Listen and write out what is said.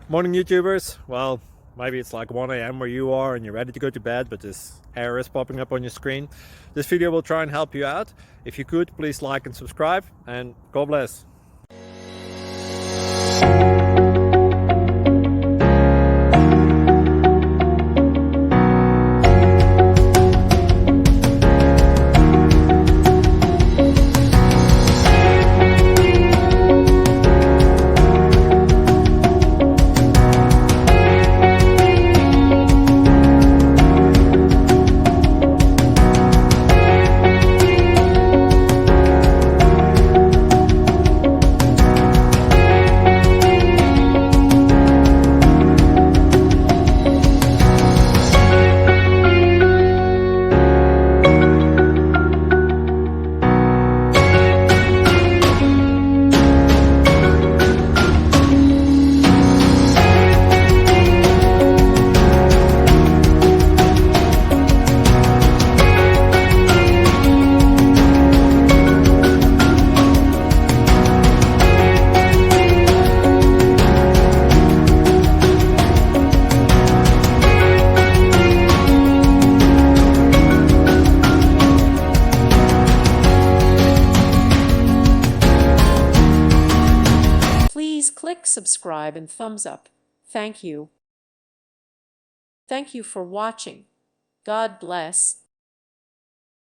Morning, YouTubers. Well, maybe it's like 1 a.m. where you are and you're ready to go to bed, but this error is popping up on your screen. This video will try and help you out. If you could, please like and subscribe, and God bless. Please click subscribe and thumbs up. Thank you. Thank you for watching. God bless.